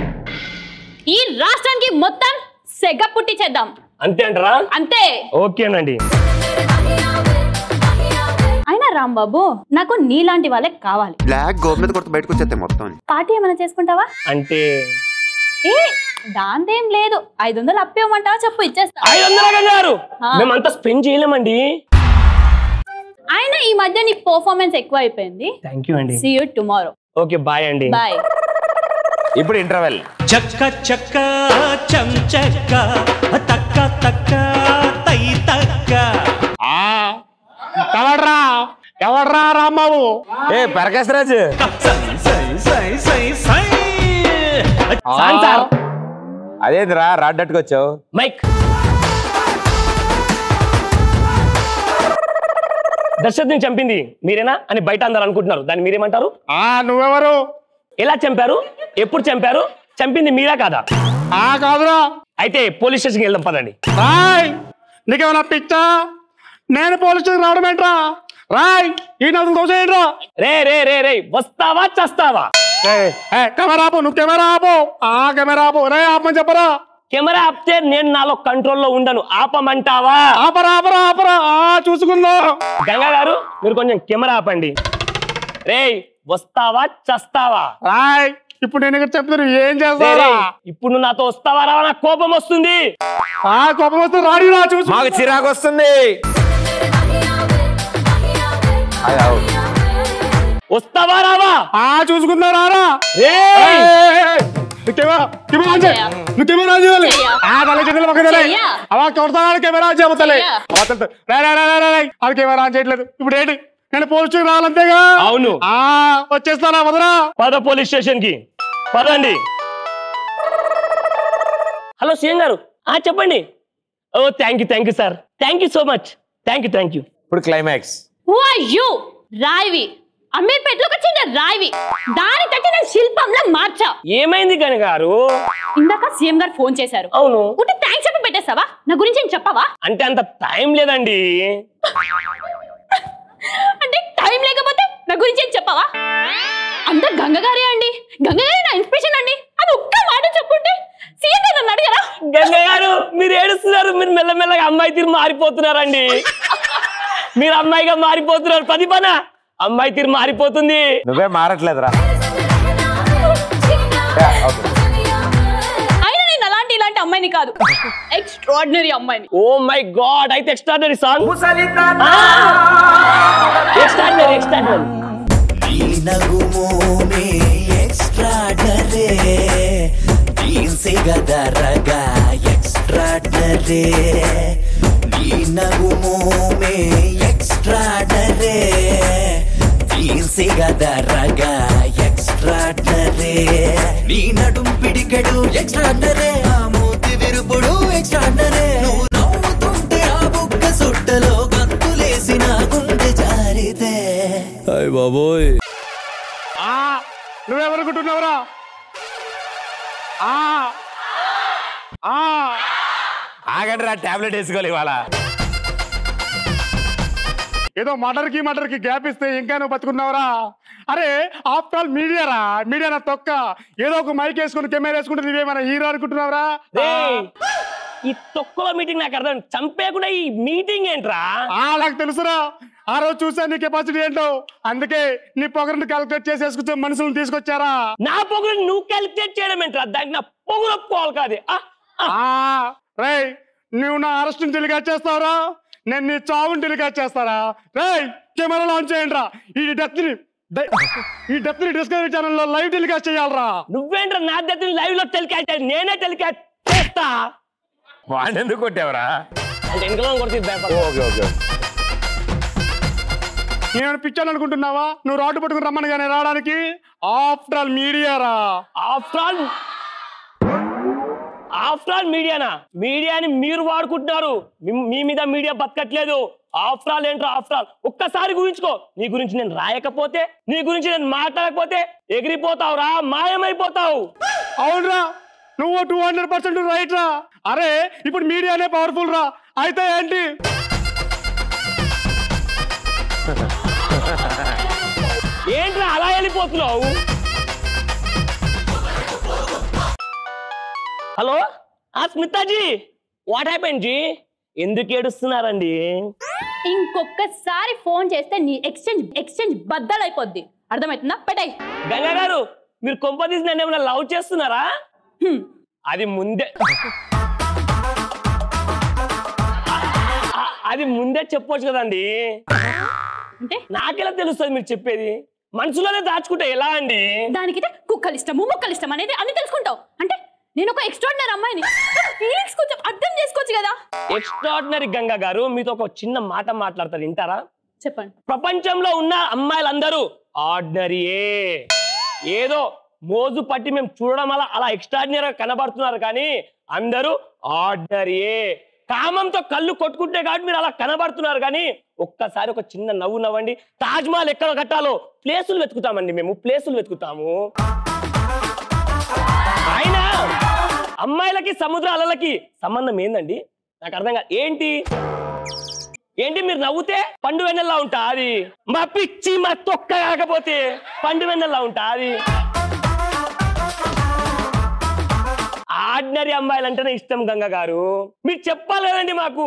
ఈ రాష్ట్రానికి మొత్తం సెగ పుట్టించేద్దాం.
అంతే అంటారా?
అంతే.
ఓకేనండి.
అయినా రాంబాబు నాకు నీలాంటి వాళ్ళే కావాలి.
బ్లాక్ గోల్ మీద కొడుతూ బయటకు వచ్చేస్తే మొత్తం.
పార్టీ ఏమైనా చేసుకుంటావా?
అంటే
ఏ దాందేం లేదు, 500 అప్పేయమంటావా చెప్పు, ఇచ్చేస్తా.
500 గారు మేమంతా స్పెండ్ చేయలేమండి.
అయినా ఈ మధ్య నీ పర్ఫార్మెన్స్ ఎక్కువ అయిపోయింది.
థ్యాంక్ యూ అండి.
See you tomorrow.
Okay bye అండి.
బాయ్.
ఇప్పుడు ఇంటర్వెల్.
చక్క చక్క చం చక్క తక్క తక్క తై తక్క.
ఎవడ్రా రాంబాబు?
ఏ ప్రకాష్ రాజ్. అదేంద్రా రాడ్డట్టుకు వచ్చావు?
మైక్ దర్శకుని చంపింది మీరేనా అని బయట అందరు అనుకుంటున్నారు. దాన్ని మీరేమంటారు?
నువ్వెవరు?
ఎలా చంపారు? ఎప్పుడు చంపారు? చంపింది మీరా కాదా?
కాదురా.
అయితే పోలీస్ స్టేషన్కి వెళ్దాం పదండి.
రాయ్ నీకేమన్నా పిచ్చా? నేను పోలీస్ స్టేషన్ రావడం ఏంట్రా? రాయ్ ఈ నదులు దోసేయండి రా.
రే వస్తావా చస్తావా?
కెమెరా ఆపు, నువ్వు కెమెరా ఆపు. కెమెరా ఆపు. రే ఆపమని చెప్పరా.
కెమెరా ఆపితే నేను నాలో కంట్రోల్లో ఉండను. ఆపమంటావా?
ఆపరా చూసుకుందాం.
గంగా గారు మీరు కొంచెం కెమెరా ఆపండి. రే వస్తావా చస్తావా?
రాయ్ ఇప్పుడు నేను ఇక్కడ చెప్తాను ఏం చేస్తావా?
ఇప్పుడు నువ్వు నాతో వస్తావా రావా? నాకు కోపం వస్తుంది.
కోపం వస్తుంది రాడి రా. చూసి
మాకు చిరాకు వస్తుంది.
వస్తావా రావా?
చూసుకుందా రారా? కెమెరా చేయట్లేదు ఇప్పుడు ఏంటి? నేను పోలీస్ స్టేషన్ రావాలంతేగా?
అవును.
వచ్చేస్తారా? వదరా
పద పోలీస్ స్టేషన్ కి పదండి. హలో సీఎం గారు, చెప్పండి. Oh thank you sir, thank you so much, thank you.
ఇప్పుడు క్లైమాక్స్.
రాయివి అమీర్పేటలోకి వచ్చిన రాయివి, దాని తట్టి నేను శిల్పంలో మార్చా.
ఏమైంది గని గారు?
ఇందాక సీఎం గారు ఫోన్ చేశారు.
అవును.
ఒకటి థ్యాంక్స్ చెప్పి పెట్టేస్తావా? నా గురించి ఏం చెప్పవా?
అంటే అంత టైం లేదండి.
అంటే టైం లేకపోతే నా గురించి ఏం చెప్పవా? అంత గంగగారే అండి, గంగగారే నా ఇన్స్పిరేషన్ అండి. అది ఒక్క మాట చెప్పుంటే సీఎం గారు నన్ను అడిగారా?
గంగ గారు మీరు ఏడుస్తున్నారు, మీరు మెల్లమెల్లగా అమ్మాయి తీరు మారిపోతున్నారండి. మీరు అమ్మాయిగా మారిపోతున్నారు. పది పన అమ్మాయి తీరు మారిపోతుంది.
నువ్వే మారట్లేదురా.
అయినా నేను అలాంటి ఇలాంటి అమ్మాయిని కాదు, ఎక్స్ట్రాడినరీ అమ్మాయిని.
ఓ మై గాడ్, అయితే ఎక్స్ట్రాడినరీ సాంగ్. ఎక్స్ట్రాడినరీ
నీ నడుం పిడికెడు ఎక్స్ట్రాడనరీ, ఆ మూతి విరుపుడు ఎక్స్ట్రాడనరీ, నువ్వు నవ్వుతుంటే ఆ బుగ్గ సుట్టలో గంతులేసి నా గుండె జారితే.
అయ్ బాబోయ్.
నువ్వెవరుకుంటున్నావురా?
ఆగండి రా, టాబ్లెట్ వేసుకోవాలి ఇవాళ.
ఏదో మటర్కి గ్యాప్ ఇస్తే ఇంకా నువ్వు బతుకున్నావురా? అరే ఆఫ్టర్ ఆల్ మీడియారా, మీడియా నా తొక్క. ఏదో ఒక మైక్ వేసుకుని కెమెరా వేసుకుంటే నువ్వేమైనా హీరో అనుకుంటున్నావురా?
ఈ తొక్కలో మీటింగ్ నాకు అర్థం, చంపేకుండా ఈ మీటింగ్ ఏంట్రా?
నాకు తెలుసురా, ఆ రోజు చూసా నీ కెపాసిటీ ఏంటో, అందుకే నీ పొగరుని క్యాలిక్యులేట్ చేసేసుకొచ్చే మనుషులను తీసుకొచ్చారా.
నా పొగరు నువ్వు క్యాలిక్యులేట్ చేయడం ఏంట్రా? దానికి నా పొగరు ఒప్పుకోవాలి కాదు.
రై నువ్వు నా అరెస్ట్ టెలికాస్ట్ చేస్తావురా, నేను నీ చావుని టెలికాస్ట్ చేస్తారా? రై కెమెరా లాంచ్ చేయండి రా, ఈ డెత్ ని డిస్కవరీ ఛానల్ లో లైవ్ టెలికాస్ట్ చేయాలరా.
నువ్వేంట్రా నా డెత్ ని లైవ్ లో టెలికాస్ట్ చేయాలి? నేనే టెలికాస్ట్ చేస్తా.
వాడిని ఎందుకు కొట్టావరా?
అంటే ఇంట్లో కొడుతుంది.
నేను పిచ్చాను అనుకుంటున్నావా? నువ్వు రాడ్డు పట్టుకుని రమ్మనగానే రావడానికి. ఆఫ్టర్ ఆల్ మీడియా రా.
ఆఫ్టర్ ఆల్ మీడియానా? మీడియాని మీరు వాడుకుంటున్నారు, మీ మీద మీడియా బతకట్లేదు. ఆఫ్టర్ ఆల్ ఏంట్రా ఆఫ్టర్ ఆల్? ఒక్కసారి గురించుకో. నీ గురించి నేను రాయకపోతే, నీ గురించి నేను మాట్లాడకపోతే ఎగిరిపోతావు రా, మాయమైపోతావు.
అవునరా, నువ్వు 200% రైట్ రా. అరే ఇప్పుడు మీడియానే పవర్ఫుల్ రా. అయితే ఏంటి?
ఏంట్రా అలా వెళ్ళిపోతున్నావు? Hello Smitaji, what happen ji? ఎందుకు ఏడుస్తున్నారండి?
ఇంకొకసారి ఫోన్ చేస్తే నీ ఎక్స్చేంజ్ బద్దలైపోద్ది, అర్థమవుతుందా? పెట్టాయి.
గంగా గారు, మీరు కొంపదీసి నన్ను ఏమైనా లవ్ చేస్తున్నారా? అది ముందే చెప్పొచ్చు కదండి. నాకెలా తెలుస్తుంది మీరు చెప్పేది? మనసులోనే దాచుకుంటే ఎలా అండి?
దానికైతే కుక్కలు ఇష్టము ముక్కలు ఇష్టం అనేది అన్ని తెలుసుకుంటావు. అంటే నేను ఒక ఎక్స్ట్రాడినరీ అమ్మాయిని, ఫీలింగ్స్ కొంచెం అర్థం చేసుకోవచ్చు కదా.
ఎక్స్ట్రాడినరీ గంగా గారు, మీతో ఒక చిన్న మాట మాట్లాడతారు, వింటారా?
చెప్పండి.
ప్రపంచంలో ఉన్న అమ్మాయిలందరూ ఆర్డినరీయే. ఏదో మోజు పట్టి మేము చూడడం అలా ఎక్స్ట్రాడినరీగా కనబడుతున్నారు, కానీ అందరూ ఆర్డినరీయే. కామంతో కళ్ళు కొట్టుకుంటే కాబట్టి మీరు అలా కనబడుతున్నారు, కానీ ఒక్కసారి ఒక చిన్న నవ్వు నవ్వండి. తాజ్ మహల్ ఎక్కడ కట్టాలో ప్లేసులు వెతుకుతామండి, మేము ప్లేసులు వెతుకుతాము. అయినా అమ్మాయిలకి సముద్ర అలలకి సంబంధం ఏందండి? నాకు అర్థం కాదు. ఏంటి మీరు నవ్వుతే పండు వెన్నెల్లా ఉంటా అది? మా పిచ్చి మా తొక్క కాకపోతే పండు వెన్నెల్లా ఉంటా అది? ఆర్డినరీ అమ్మాయిలు అంటేనే ఇష్టం గంగా గారు, మీరు చెప్పాలి కదండి మాకు.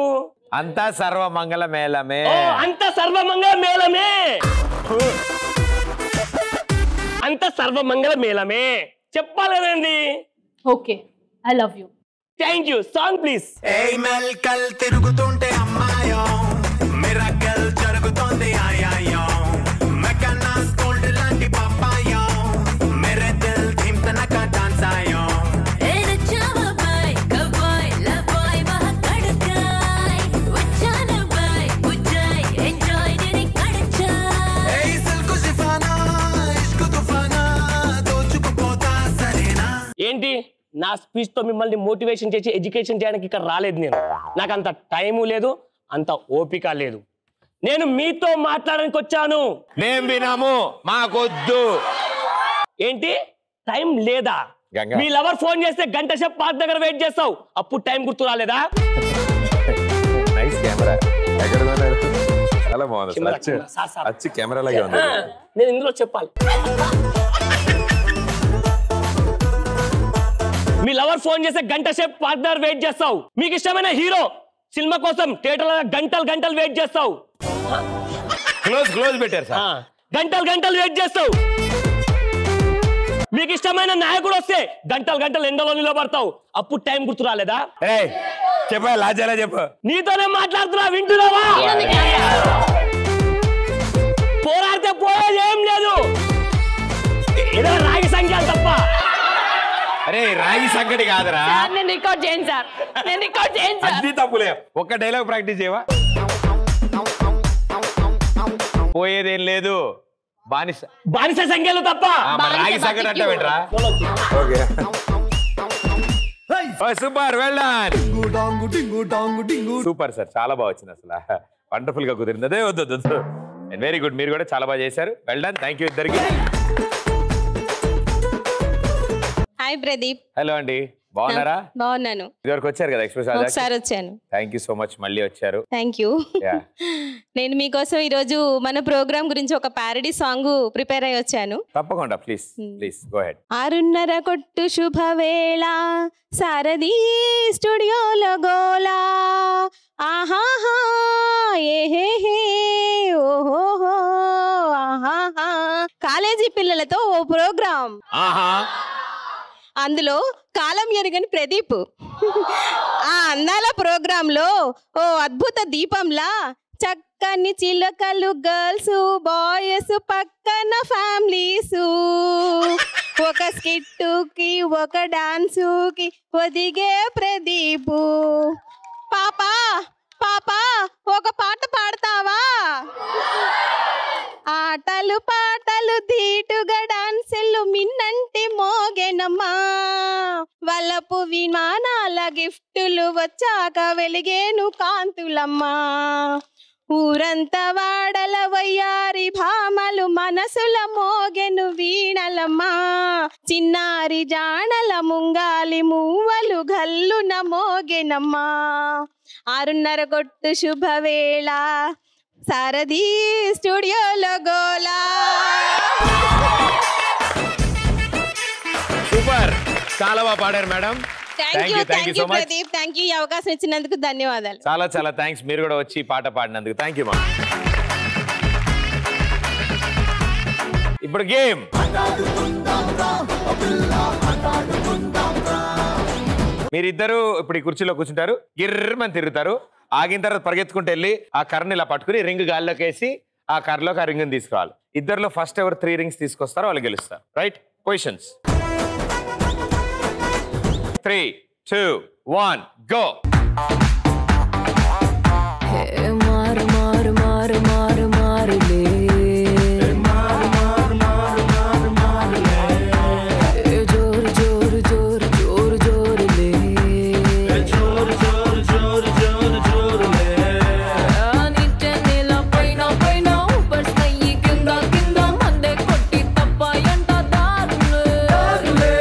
అంతా సర్వమంగళ మేళమే.
అంతా సర్వమంగళ మేళమే. అంతా సర్వమంగళ మేళమే చెప్పాలి కదండి.
Okay, I love you.
Thank you. Song please.
మెల్కల్ తిరుగుతుంటే అమ్మాయో, మిరకల్ జరుగుతోంది ఆయాయో.
ఏంటి నా స్పీచ్ తో మిమ్మల్ని మోటివేషన్ చేసి ఎడ్యుకేషన్ చేయడానికి ఇక్కడ రాలేదు నేను. నాకు అంత టైము లేదు, అంత ఓపిక లేదు. నేను మీతో మాట్లాడడానికి వచ్చాను.
మేము వినాము, మాకొద్దు.
ఏంటి టైం లేదా? మీ లవర్ ఫోన్ చేస్తే గంట సేపు పార్క్ దగ్గర వెయిట్ చేస్తావు, అప్పుడు టైం గుర్తు రాలేదా?
Nice camera. ఎక్కడ కొన్నారు? చాలా బాగుంది. అచ్చి కెమెరా లాగే ఉంది.
నేను ఇందులో చెప్పాలి. మీ లవర్ ఫోన్ చేస్తే గంట సేపు పార్క్ దగ్గర వెయిట్ చేస్తావు. మీకు ఇష్టమైన హీరో సినిమా కోసం థియేటర్ గంటలు వెయిట్ చేస్తావు.
క్లోజ్ పెట్టారు సార్.
గంటలు వెయిట్ చేస్తావు. మీకు ఇష్టమైన నాయకుడు వస్తే గంటలు ఎండలో నిలబడతావు, అప్పుడు టైం గుర్తు రాలేదా?
చెప్పా లాజాలా చెప్పు.
నీతోనే మాట్లాడుతున్నా, వింటున్నావా? పోరాడితే పోయేది ఏం లేదు, ఏదో రాగి సంఖ్యలు తప్ప.
అరే రాగి సంగటి కాదురా.
నేను రికార్డ్ చేయండి సార్,
అది తప్పులే. ఒక్క డైలాగ్ ప్రాక్టీస్ చేయవా? పోయేదేం లేదు,
బానిస సంఖ్యలు తప్ప.
రాగి సంగటి అంటే పెట్టరా? Okay super, well done. Super sir, చాలా బాగా వచ్చింది అసలు. వండర్ఫుల్ గా కుదిరింది. అదే వద్దు. Very good. మీరు కూడా చాలా బాగా చేశారు. Well done. థ్యాంక్ యూ ఇద్దరికి.
హాయ్ ప్రదీప్.
హలో అండి, బాగున్నారా?
బాగున్నాను.
ఇదివరకు వచ్చారు కదా ఎక్స్ప్రెస్?
ఒకసారి వచ్చాను.
థ్యాంక్ యూ సో మచ్, మళ్ళీ వచ్చారు.
Thank you. నేను మీకోసం ఈరోజు మన ప్రోగ్రామ్ గురించి ఒక ప్యారడీ సాంగ్ ప్రిపేర్ అయ్యి వచ్చాను.
తప్పకుండా, ప్లీజ్ గో హెడ్.
6:30 కొట్టు శుభవేళ, సారథి స్టూడియోలో గోలా, ఆహాహా ఏహే ఓహోహో ఆహాహా. కాలేజీ పిల్లలతో ఓ ప్రోగ్రామ్, అందులో కాలం ఎరుగని ప్రదీప్. ఆ అందాల ప్రోగ్రామ్ లో ఓ అద్భుత దీపంలా చక్కని చిలకలు గర్ల్స్ బాయ్స్ పక్కన ఫ్యామిలీస్, ఒక స్కిట్టుకి ఒక డాన్సుకి ఒదిగే ప్రదీప్. పాపా పాపా ఒక పాట పాడతావా? ఆటలు పాటలు ధీటుగా డాన్సులు మిన్నంటి మోగెనమ్మా, వలపు విమానాల గిఫ్టులు వచ్చాక వెలిగేను కాంతులమ్మా. ఊరంతా వాడల వయ్యారి భామలు మనసుల మోగెను వీణలమ్మా, చిన్నారి జానల ముంగాలి మూవలు గల్లున మోగెనమ్మా. 6:30 కొట్టు శుభవేళ, సారథి స్టూడియోలో గోలా.
సూపర్, చాలా బాగా పాడారు madam.
Thank you Pradeep. Thank you. ఈ అవకాశం ఇచ్చినందుకు ధన్యవాదాలు.
చాలా థ్యాంక్స్. మీరు కూడా వచ్చి పాట పాడినందుకు థ్యాంక్ యూ మా. ఇప్పుడు గేమ్. మీరిద్దరు ఇప్పుడు ఈ కుర్చీలో కూర్చుంటారు, గిర్రమని తిరుగుతారు. ఆగిన తర్వాత పరిగెత్తుకుంటూ వెళ్ళి ఆ కర్రని ఇలా పట్టుకుని రింగ్ గాల్లోకి వేసి ఆ కర్రలోకి ఆ రింగ్ని తీసుకురావాలి. ఇద్దరులో ఫస్ట్ ఎవరు 3 రింగ్స్ తీసుకొస్తారో వాళ్ళు గెలుస్తారు. రైట్? Positions 3, 2, 1 go.
మారు మారు మారు మారు మారులే, జోరు జోరు జోరు జోరు జోరులే, నిత్య నెల పైన పైన పడతాయి కింద కింద మందే కొట్టి తప్పాయంట దారులే,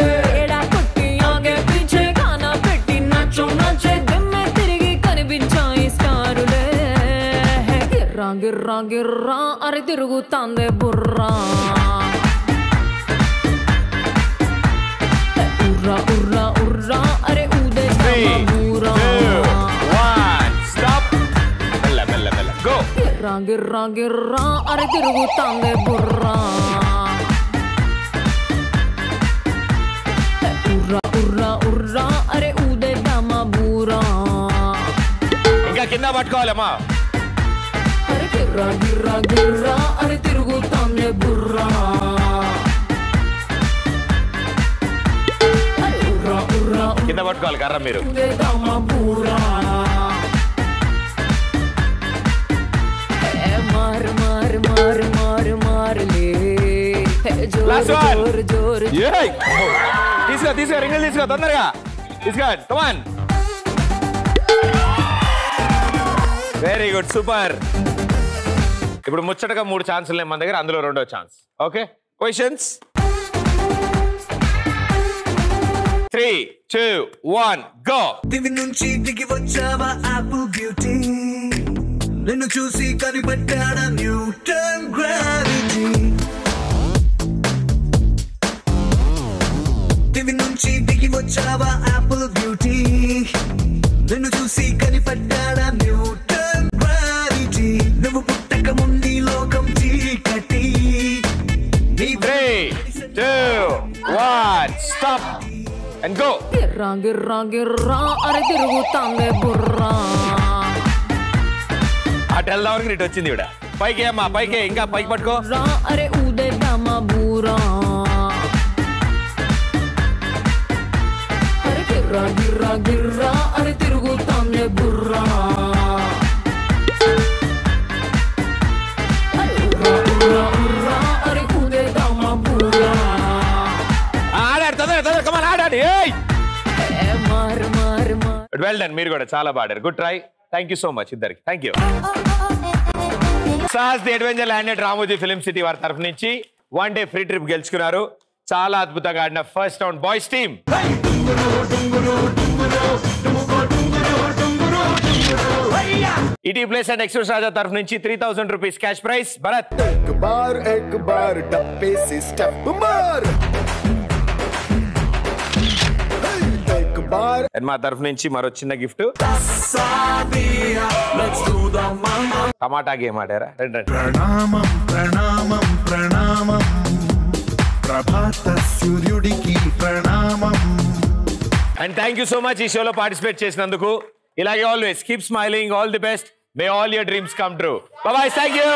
ఏడా కొట్టి ఆగే పీచే గానా పెట్టి నచ్చో నచ్చే దిమ్మె తిరిగి కనిపించాయి స్టారులే. గిర్రా గిర్రా గిర్రా అరే తిరుగుతాందే బుర్రా, ఉర్రా ఉర్రా ఉర్రా అరే ఊదే బూరా. గిర్రా గిర్రా గిర్రా అరే తిరుగుతాందే బుర్రా, ఉర్రా ఉర్రా ఉర్రా అరే ఊదే బూరా.
ఇంకా కింద పట్టుకోవాలమ్మా.
అరే గిర్రా గిర్రా గిర్రా అరే తిరుగుతాందే బుర్రా,
కింద పట్టుకోవాలి కర్ర మీరు.
మారు మారు మారు మారు మారులే, జోరు జోరు జోరు.
తీసుకో రింగులు తీసుకో తొందరగా తీసుకో కమాన్ వెరీ గుడ్ సూపర్ ఇప్పుడు ముచ్చటగా 3 ఛాన్సులు మన దగ్గర అందులో 2వ ఛాన్స్ ఓకే క్వశ్చన్స్ 3 2 1 గో
దివి నుంచి దిగి వచ్చావా ఆపిల్ బ్యూటీ నిన్ను చూసి కనిపెట్టాడా న్యూటన్ గ్రావిటీ దివి నుంచి దిగి వచ్చావా ఆపిల్ బ్యూటీ నిన్ను చూసి కనిపెట్టాడా న్యూటన్ గ్రావిటీ నువ్వు పుట్టక ముందు లోకం చీకటి
3 2 1 స్టాప్ అండ్ గో
గిర్రా గిర్రా గిర్రా అరే తిరుగుతాందే బుర్రా
అటు వెళ్దాం వరకు ఇటు వచ్చింది ఇవిడ పైకి అమ్మా పైకి ఇంకా పైకి పట్టుకో
అరే ఊదేద్దామా బూరా అరే గిర్రా గిర్రా గిర్రా అరే తిరుగుతాందే బుర్రా అరే ఉర్రా ఉర్రా ఉర్రా అరే ఊదేద్దామా బూరా
ఆడాడు తొందర కమాన్ ఆడాడు
మారు మారు మారు
వెల్ డన్ మీరు కూడా చాలా బాడారు good try thank you so much ఇద్దరికి thank you Sahas the adventure landed Ramoji film city వారి తరఫు నుంచి 1 డే ఫ్రీ ట్రిప్ గెలుచుకున్నారు చాలా అద్భుతంగా ఆడిన first round boys team ET place and express Raja తరఫు నుంచి 3000 రూపీస్ క్యాష్ ప్రైజ్ భరత్
एक बार डब्बे से स्टेप मार एक बार
అండ్ మా తరఫు నుంచి మరో చిన్న gift
let's do the mama
tomato game ఆడారా రండి
ప్రణామం ప్రణామం ప్రణామం ప్రభాత సూర్యుడికి ప్రణామం
and thank you so much ఈ షోలో పార్టిసిపేట్ చేసినందుకు ఇలాగే always keep smiling all the best may all your dreams come true bye bye thank you